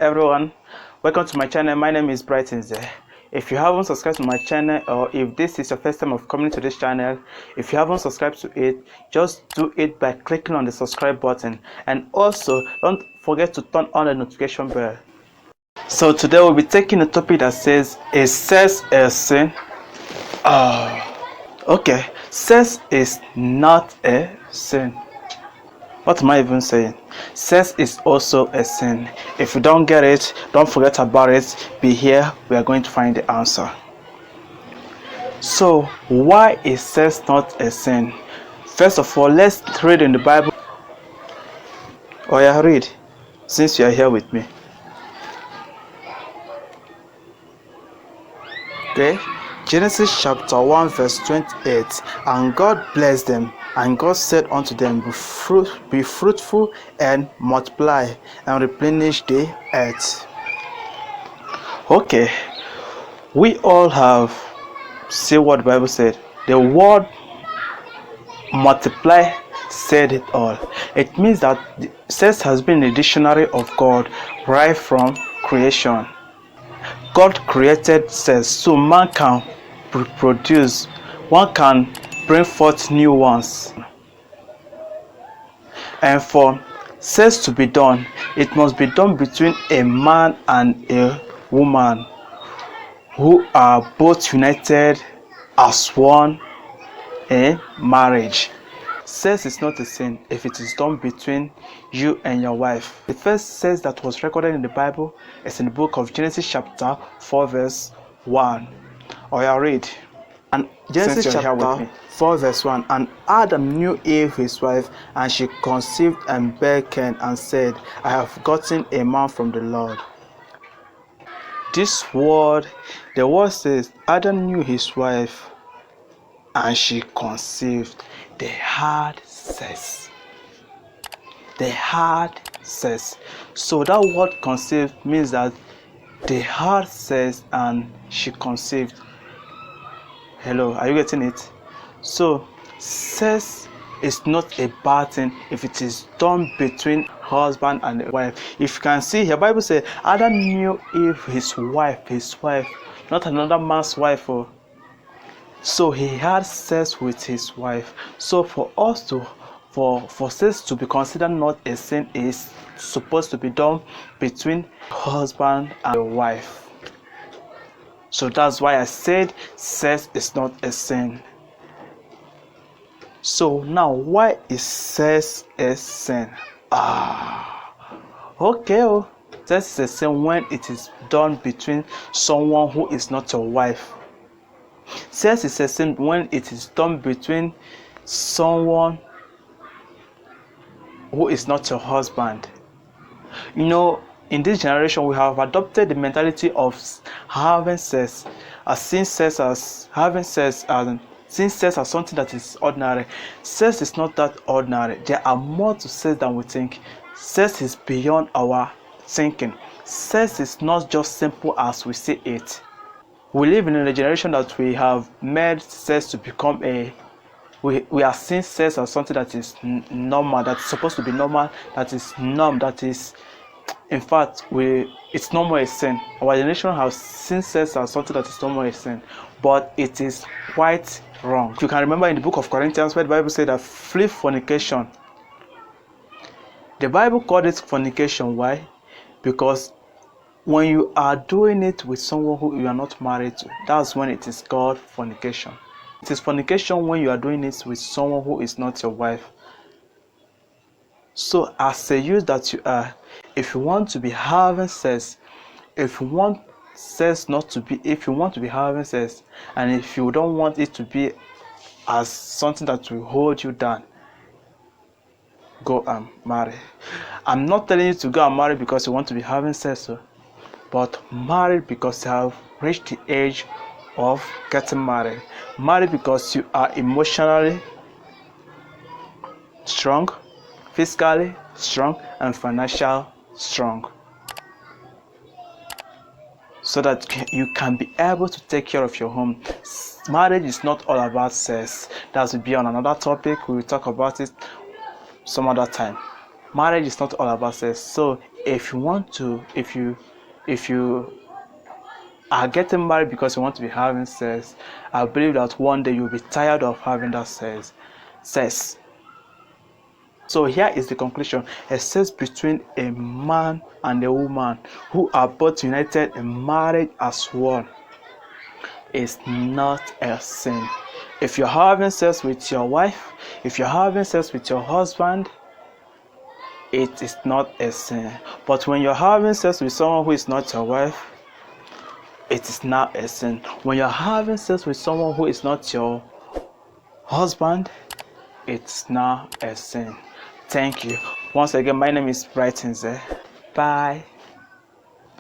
everyone, welcome to my channel. My name is Brighton Zeh. If you haven't subscribed to my channel, or if this is your first time of coming to this channel, if you haven't subscribed to it, just do it by clicking on the subscribe button, and also don't forget to turn on the notification bell. So today we'll be taking a topic that says, is sex a sin? Okay, sex is not a sin. What am I even saying? Sex is also a sin. If you don't get it, don't forget about it. Be here, we are going to find the answer. So, why is sex not a sin? First of all, let's read in the Bible. Oh yeah, read, since you are here with me. Okay, Genesis chapter 1 verse 28. And God blessed them, and God said unto them, be fruitful and multiply, and replenish the earth. Okay, we all have seen what the Bible said. The word multiply said it all. It means that sex has been in the dictionary of God right from creation. God created sex so man can reproduce, one can bring forth new ones. And for sex to be done, it must be done between a man and a woman who are both united as one in marriage. Sex is not a sin if it is done between you and your wife. The first sex that was recorded in the Bible is in the book of Genesis chapter 4 verse 1. Or you read. And Genesis chapter 4 verse 1. And Adam knew Eve his wife, and she conceived and bare Cain, and said, I have gotten a man from the Lord. This word, the word says, Adam knew his wife, and she conceived. They had sex. They had sex. So that word conceived means that they had sex and she conceived. Hello, are you getting it? So sex is not a bad thing if it is done between husband and wife. If you can see here, Bible says Adam knew Eve his wife, not another man's wife. So he had sex with his wife. So for us to for sex to be considered not a sin is supposed to be done between husband and wife. So that's why I said sex is not a sin. So now, why is sex a sin? Okay. Sex is a sin when it is done between someone who is not your wife. Sex is a sin when it is done between someone who is not your husband. You know, in this generation, we have adopted the mentality of having sex as seeing sex as something that is ordinary. Sex is not that ordinary. There are more to sex than we think. Sex is beyond our thinking. Sex is not just simple as we see it. We live in a generation that we have made sex to become we are seeing sex as something that is normal, that's supposed to be normal, that is norm, that is, in fact, it's no more a sin. Our generation has seen sex as something that is no more a sin, but it is quite wrong. You can remember in the book of Corinthians where the Bible said that flee fornication. The Bible called it fornication. Why? Because when you are doing it with someone who you are not married to, that's when it is called fornication. It is fornication when you are doing it with someone who is not your wife. So as a youth that you are, if you want to be having sex, if you want to be having sex, and if you don't want it to be as something that will hold you down, go and marry. I'm not telling you to go and marry because you want to be having sex, but marry because you have reached the age of getting married. Marry because you are emotionally strong, physically strong, and financially strong, so that you can be able to take care of your home. Marriage is not all about sex. That will be on another topic. We will talk about it some other time. Marriage is not all about sex. So if you want to, if you are getting married because you want to be having sex, I believe that one day you'll be tired of having that sex. So here is the conclusion: a sex between a man and a woman who are both united in marriage as one is not a sin. If you're having sex with your wife, if you're having sex with your husband, it is not a sin. But when you're having sex with someone who is not your wife, it is not a sin. When you're having sex with someone who is not your husband, it's not a sin. Thank you. Once again, my name is Brighton Ze. Bye.